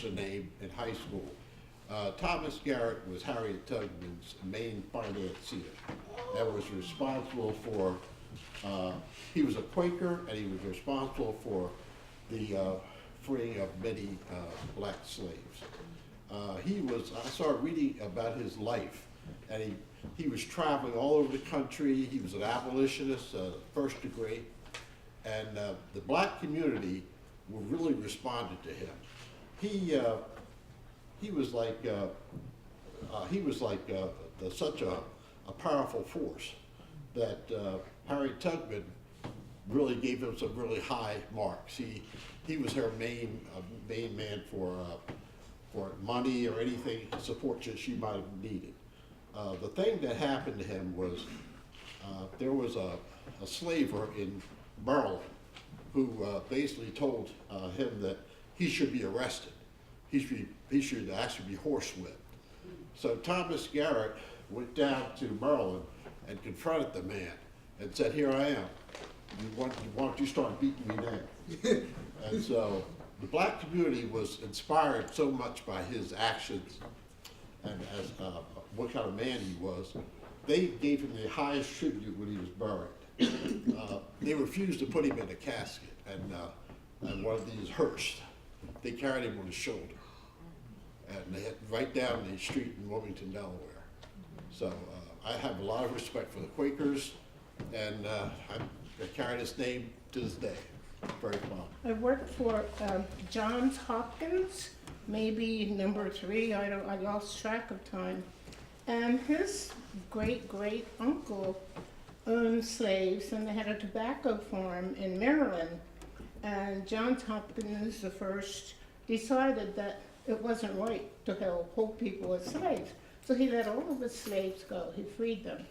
a name in high school. Thomas Garrett was Harriet Tubman's main financier and was responsible for, he was a Quaker and he was responsible for the freeing of many black slaves. I started reading about his life, and he was traveling all over the country. He was an abolitionist, first degree, and the black community really responded to him. He was like such a powerful force that Harriet Tubman really gave him some really high marks. He was her main man for money or anything support that she might have needed. The thing that happened to him was there was a slaver in Maryland who basically told him that he should be arrested. He should actually be horsewhipped. So Thomas Garrett went down to Maryland and confronted the man and said, "Here I am. Why don't you start beating me now?" And so the black community was inspired so much by his actions and as what kind of man he was, they gave him the highest tribute when he was buried. They refused to put him in a casket, and one of these hearse, they carried him on his shoulder, and they had right down the street in Wilmington, Delaware. So I have a lot of respect for the Quakers, and I carry this name to this day. Very fond. I worked for Johns Hopkins, maybe number 3. I lost track of time. And his great uncle owned slaves, and they had a tobacco farm in Maryland. And Johns Hopkins, the first, decided that it wasn't right to hold people as slaves. So he let all of his slaves go. He freed them.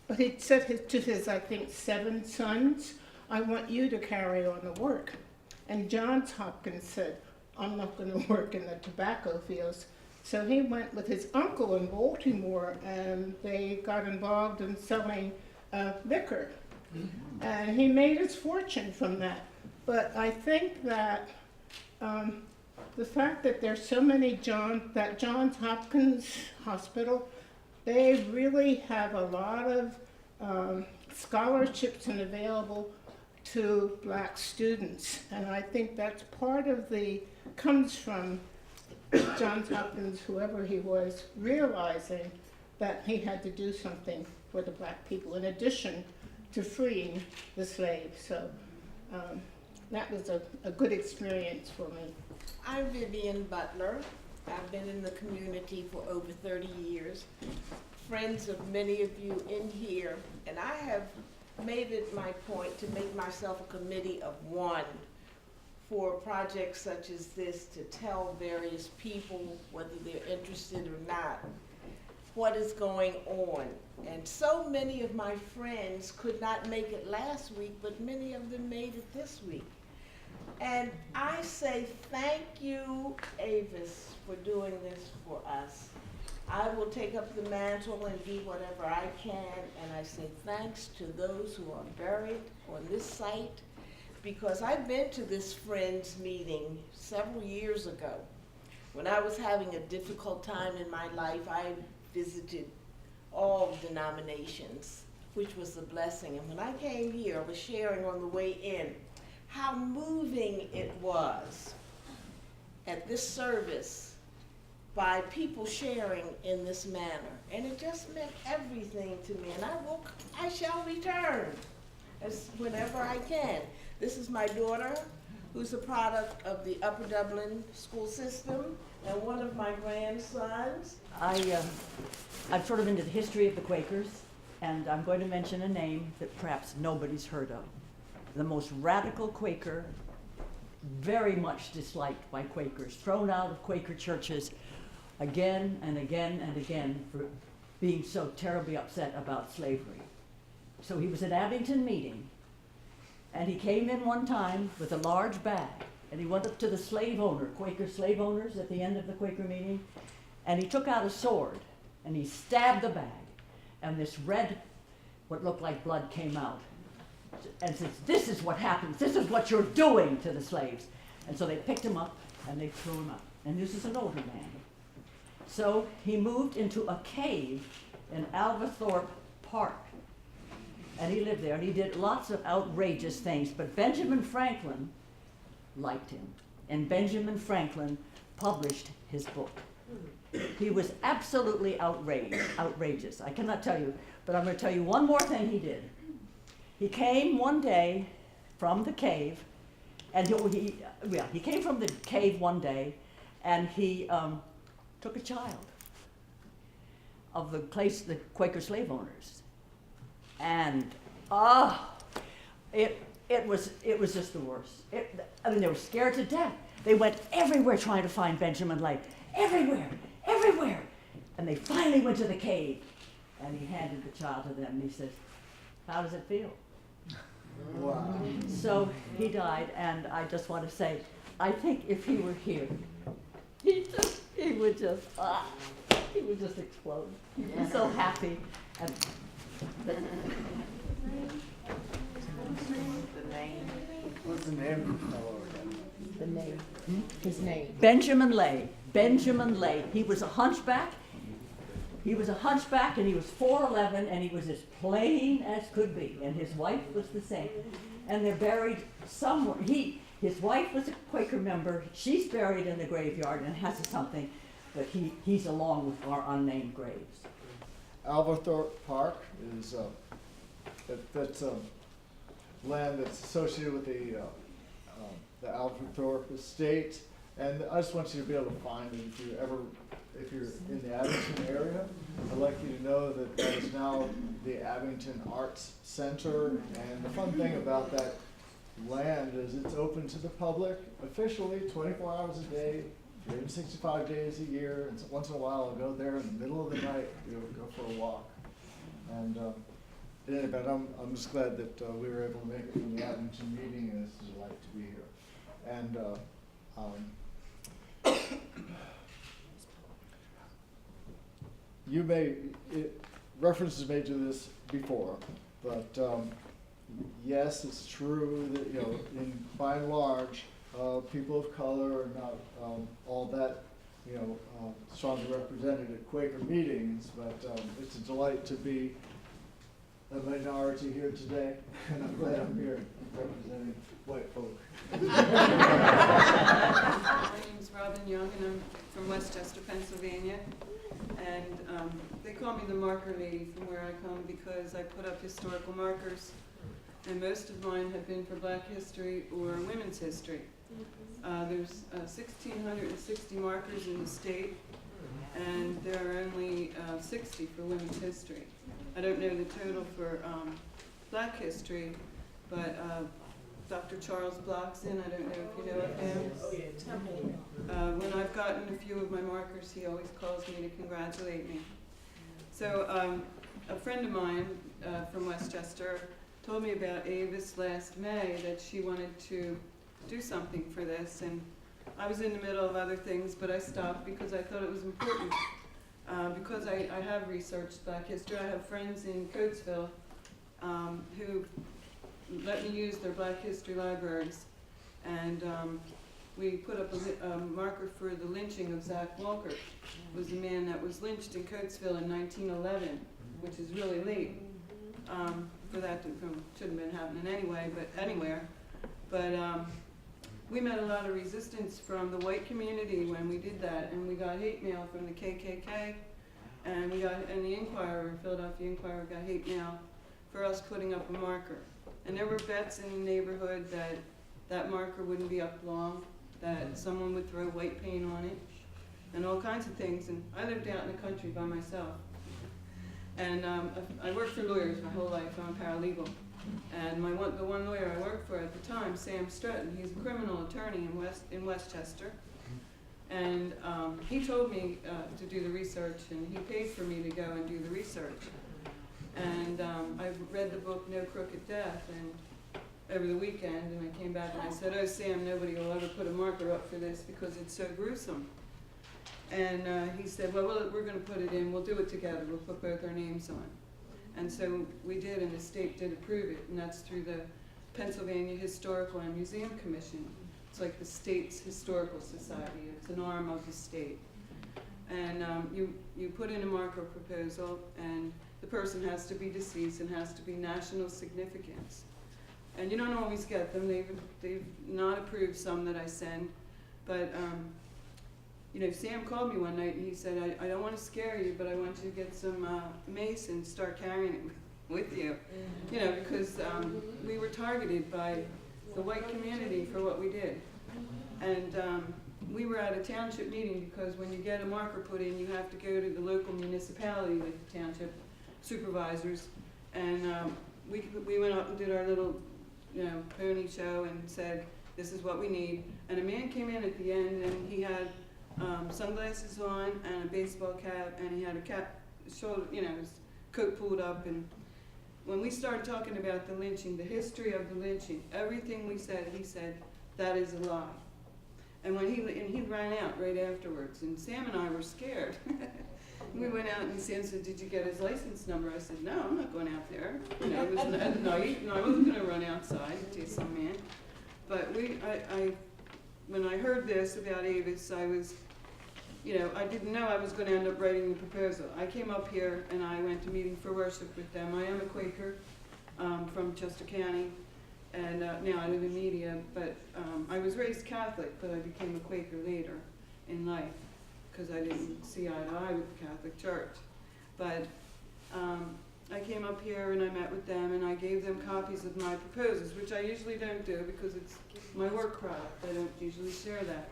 But he said to his, I think, 7 sons, "I want you to carry on the work." And Johns Hopkins said, "I'm not going to work in the tobacco fields." So he went with his uncle in Baltimore, and they got involved in selling liquor. And he made his fortune from that. But I think that the fact that there's so many Johns Hopkins Hospital, they really have a lot of scholarships and available to black students. And I think that's part of comes from Johns Hopkins, whoever he was, realizing that he had to do something for the black people in addition to freeing the slaves. So that was a good experience for me. I'm Vivian Butler. I've been in the community for over 30 years, friends of many of you in here, and I have made it my point to make myself a committee of one for projects such as this, to tell various people, whether they're interested or not, what is going on. And so many of my friends could not make it last week, but many of them made it this week. And I say thank you, Avis, for doing this for us. I will take up the mantle and do whatever I can, and I say thanks to those who are buried on this site, because I've been to this Friends meeting several years ago. When I was having a difficult time in my life, I visited all denominations, which was a blessing. And when I came here, I was sharing on the way in how moving it was at this service by people sharing in this manner. And it just meant everything to me. And I shall return whenever I can. This is my daughter, who's a product of the Upper Dublin school system, and one of my grandsons. I'm sort of into the history of the Quakers, and I'm going to mention a name that perhaps nobody's heard of. The most radical Quaker, very much disliked by Quakers, thrown out of Quaker churches again and again and again for being so terribly upset about slavery. So he was at Abington meeting, and he came in one time with a large bag, and he went up to the slave owner, Quaker slave owners at the end of the Quaker meeting, and he took out a sword, and he stabbed the bag, and this red, what looked like blood came out, and says, "This is what happens, this is what you're doing to the slaves." And so they picked him up, and they threw him out. and this is an older man. So he moved into a cave in Alvathorpe Park. And he lived there, and he did lots of outrageous things, but Benjamin Franklin liked him, and Benjamin Franklin published his book. He was absolutely outrageous. I cannot tell you, but I'm going to tell you one more thing he did. He came one day from the cave, and he came from the cave one day, and he took a child of the Quaker slave owners, and it was just the worst. I mean, they were scared to death. They went everywhere trying to find Benjamin Lay, everywhere, and they finally went to the cave, and he handed the child to them, and he says, "How does it feel?" Wow. So he died, and I just want to say, I think if he were here, he would just explode. He'd be so happy. And What's the name of the fellow again? The name, his name. Benjamin Lay. Benjamin Lay. He was a hunchback. He was a hunchback, and he was 4'11", and he was as plain as could be. And his wife was the same. And they're buried somewhere. His wife was a Quaker member. She's buried in the graveyard and has something, but he's along with our unnamed graves. Alvathorpe Park is that's land that's associated with the Alvathorpe estate, and I just want you to be able to find it if you're in the Abington area. I'd like you to know that that is now the Abington Arts Center, and the fun thing about that land is it's open to the public officially 24 hours a day, 365 days a year, and so once in a while I'll go there in the middle of the night, go for a walk. And in any event, I'm just glad that we were able to make it from the Abington meeting, and it's a delight to be here. And reference is made to this before, but yes, it's true that by and large, people of color are not all that strongly represented at Quaker meetings, but it's a delight to be a minority here today, and I'm glad I'm here representing white folk. My name's Robin Young, and I'm from Westchester, Pennsylvania. And they call me the marker lady from where I come because I put up historical markers, and most of mine have been for Black history or women's history. There's 1,660 markers in the state, and there are only 60 for women's history. I don't know the total for Black history, but Dr. Charles Blockson, I don't know if you know of him. When I've gotten a few of my markers, he always calls me to congratulate me. So a friend of mine from Westchester told me about Avis last May, that she wanted to do something for this, and I was in the middle of other things, but I stopped because I thought it was important. Because I have researched Black history. I have friends in Coatesville who let me use their Black history libraries, and we put up a marker for the lynching of Zach Walker. It was a man that was lynched in Coatesville in 1911, which is really late for that shouldn't have been happening anyway, but anywhere. But we met a lot of resistance from the white community when we did that, and we got hate mail from the KKK, and the Inquirer, Philadelphia Inquirer, got hate mail for us putting up a marker. And there were bets in the neighborhood that that marker wouldn't be up long, that someone would throw white paint on it, and all kinds of things. And I lived out in the country by myself. And I worked for lawyers my whole life. I'm a paralegal. And the one lawyer I worked for at the time, Sam Stratton, he's a criminal attorney in Westchester. And he told me to do the research, and he paid for me to go and do the research. And I read the book No Crooked Death over the weekend, and I came back and I said, "Oh, Sam, nobody will ever put a marker up for this because it's so gruesome." And he said, well, we're going to put it in. We'll do it together. We'll put both our names on. And so we did, and the state did approve it, and that's through the Pennsylvania Historical and Museum Commission. It's like the state's historical society. It's an arm of the state. And you put in a marker proposal, and the person has to be deceased and has to be national significance. And you don't always get them. They've not approved some that I send. But, you know, Sam called me one night and he said, I don't want to scare you, but I want you to get some mace and start carrying it with you. You know, because we were targeted by the white community for what we did. And we were at a township meeting because when you get a marker put in, you have to go to the local municipality with the township supervisors. And we went up and did our little, you know, pony show and said, this is what we need. And a man came in at the end and he had sunglasses on and a baseball cap, and he had a cap, shoulder, you know, his coat pulled up. And when we started talking about the lynching, the history of the lynching, everything we said, he said, that is a lie. And when he ran out right afterwards, and Sam and I were scared. We went out and Sam said, did you get his license number? I said, no, I'm not going out there. You know, it was at night, and I wasn't going to run outside and chase some man. But when I heard this about Avis, I was, you know, I didn't know I was going to end up writing the proposal. I came up here and I went to Meeting for Worship with them. I am a Quaker from Chester County, and now I live in Media, but I was raised Catholic, but I became a Quaker later in life because I didn't see eye to eye with the Catholic Church. But I came up here and I met with them and I gave them copies of my proposals, which I usually don't do because it's my work product. I don't usually share that.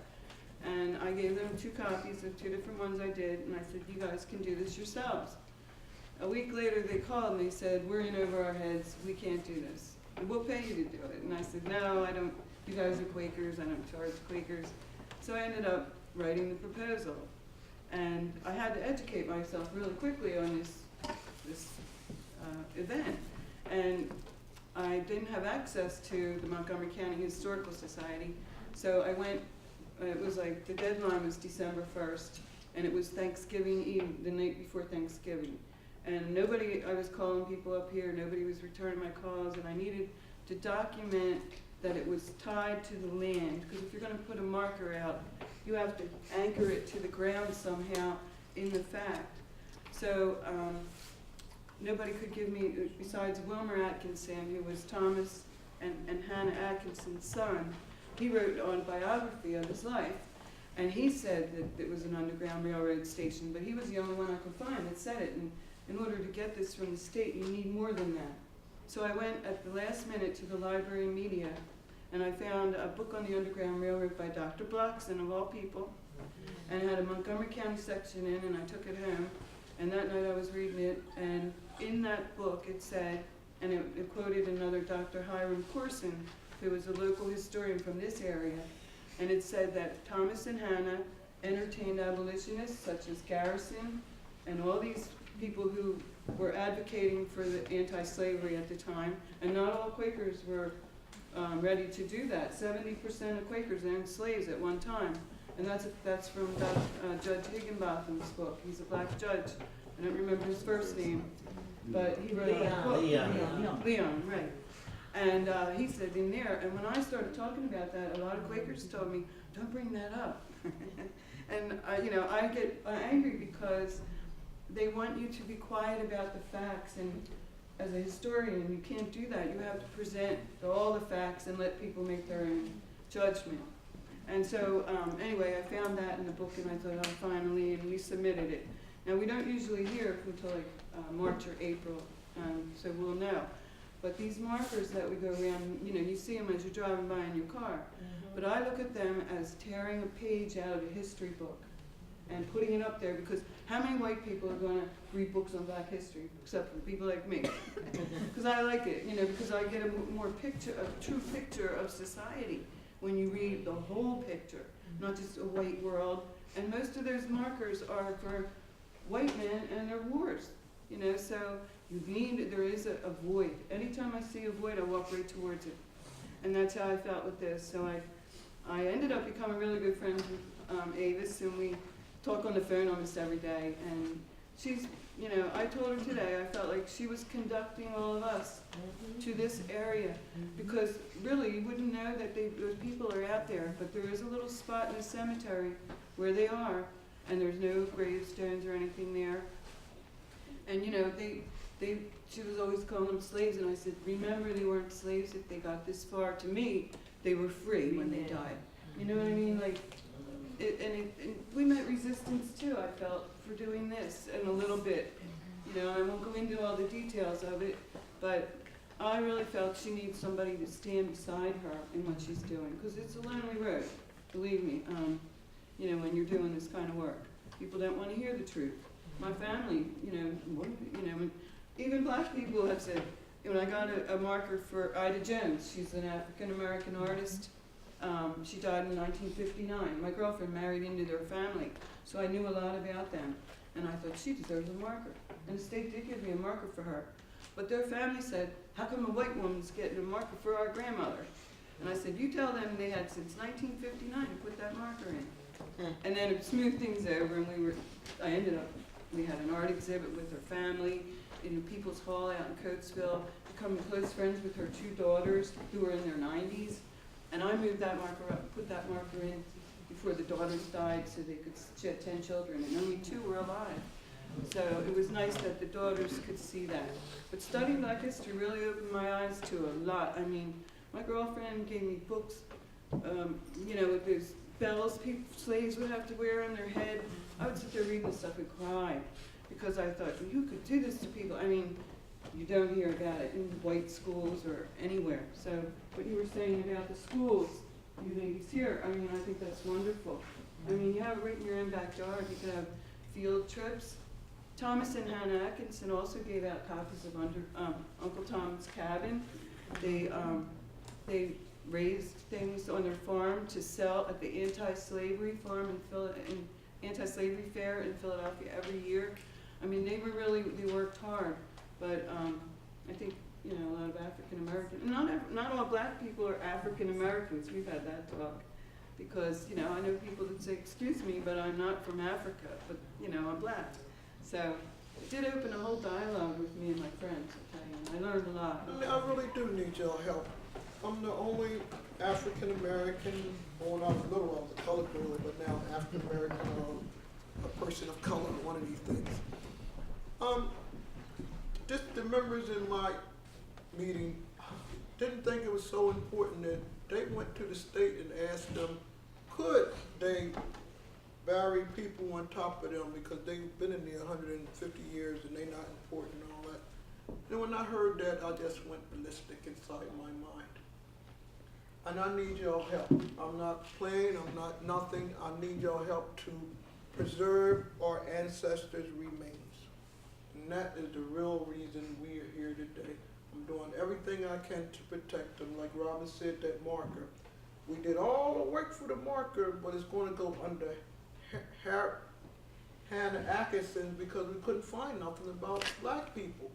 And I gave them 2 copies of 2 different ones I did, and I said, you guys can do this yourselves. A week later they called and they said, we're in over our heads, we can't do this. We'll pay you to do it. And I said, no, I don't, you guys are Quakers, I don't charge Quakers. So I ended up writing the proposal. And I had to educate myself really quickly on this event. And I didn't have access to the Montgomery County Historical Society, so I went, it was like, the deadline was December 1st, and it was Thanksgiving Eve, the night before Thanksgiving. And nobody, I was calling people up here, nobody was returning my calls, and I needed to document that it was tied to the land, because if you're gonna put a marker out, you have to anchor it to the ground somehow in the fact. So nobody could give me, besides Wilmer Atkinson, who was Thomas and Hannah Atkinson's son. He wrote an autobiography of his life, and he said that it was an Underground Railroad station, but he was the only one I could find that said it. And in order to get this from the state, you need more than that. So I went at the last minute to the library and media, and I found a book on the Underground Railroad by Dr. Blockson, of all people, and it had a Montgomery County section in, and I took it home. And that night I was reading it, and in that book it said, and it quoted another Dr. Hiram Corson, who was a local historian from this area, and it said that Thomas and Hannah entertained abolitionists such as Garrison and all these people who were advocating for the anti-slavery at the time, and not all Quakers were ready to do that. 70% of Quakers owned slaves at one time, and that's from Judge Higginbotham's book. He's a black judge. I don't remember his first name, but he wrote a book. Leon, right. And he said in there, and when I started talking about that, a lot of Quakers told me, don't bring that up. And you know, I get angry because they want you to be quiet about the facts, and as a historian, you can't do that. You have to present all the facts and let people make their own judgment. And so, anyway, I found that in the book, and I thought, oh, finally, and we submitted it. Now, we don't usually hear until like March or April, so we'll know. But these markers that we go around, you know, you see them as you're driving by in your car. But I look at them as tearing a page out of a history book and putting it up there, because how many white people are going to read books on black history, except for people like me? Because I like it, you know, because I get a true picture of society when you read the whole picture, not just a white world. And most of those markers are for white men and their wars, you know, so there is a void. Anytime I see a void, I walk right towards it. And that's how I felt with this. So I ended up becoming really good friends with Avis, and we talk on the phone almost every day. And she's, you know, I told her today, I felt like she was conducting all of us to this area, because really, you wouldn't know that those people are out there, but there is a little spot in the cemetery where they are, and there's no gravestones or anything there. And, you know, she was always calling them slaves, and I said, remember, they weren't slaves if they got this far. To me, they were free when they died. You know what I mean? Like, and we met resistance too, I felt, for doing this, and a little bit. You know, I won't go into all the details of it, but I really felt she needs somebody to stand beside her in what she's doing, because it's a lonely road, believe me, you know, when you're doing this kind of work. People don't want to hear the truth. My family, you know, even black people have said, when I got a marker for Ida Jones, she's an African-American artist. She died in 1959. My girlfriend married into their family, so I knew a lot about them. And I thought, she deserves a marker. And the state did give me a marker for her. But their family said, how come a white woman's getting a marker for our grandmother? And I said, you tell them they had since 1959 to put that marker in. And then it smoothed things over, and we had an art exhibit with her family in the People's Hall out in Coatesville, become close friends with her two daughters who were in their 90s. And I moved that marker up, put that marker in before the daughters died, so she had 10 children, and only 2 were alive. So it was nice that the daughters could see that. But studying Black history really opened my eyes to a lot. I mean, my girlfriend gave me books, you know, with those bells slaves would have to wear on their head. I would sit there reading this stuff and cry, because I thought, well, you could do this to people. I mean, you don't hear about it in white schools or anywhere. So what you were saying about the schools, you ladies here, I mean, I think that's wonderful. I mean, you have it right in your own backyard. You could have field trips. Thomas and Hannah Atkinson also gave out copies of Uncle Tom's Cabin. They raised things on their farm to sell at the anti-slavery farm in anti-slavery fair in Philadelphia every year. I mean, they worked hard, but I think, you know, a lot of African Americans, not all black people are African Americans. We've had that talk, because, you know, I know people that say, excuse me, but I'm not from Africa, but, you know, I'm black. So it did open a whole dialogue with me and my friends, I'll tell you, and I learned a lot. I really do need your help. I'm the only African American, born out of Little, I was a colored boy, but now African American, a person of color, one of these things. Just the members in my meeting didn't think it was so important that they went to the state and asked them, could they bury people on top of them, because they've been in there 150 years and they're not important and all that. And when I heard that, I just went ballistic inside my mind. And I need your help. I'm not playing, I'm not nothing. I need your help to preserve our ancestors' remains. And that is the real reason we are here today. I'm doing everything I can to protect them. Like Robin said, that marker. We did all the work for the marker, but it's going to go under Hannah Atkinson, because we couldn't find nothing about black people.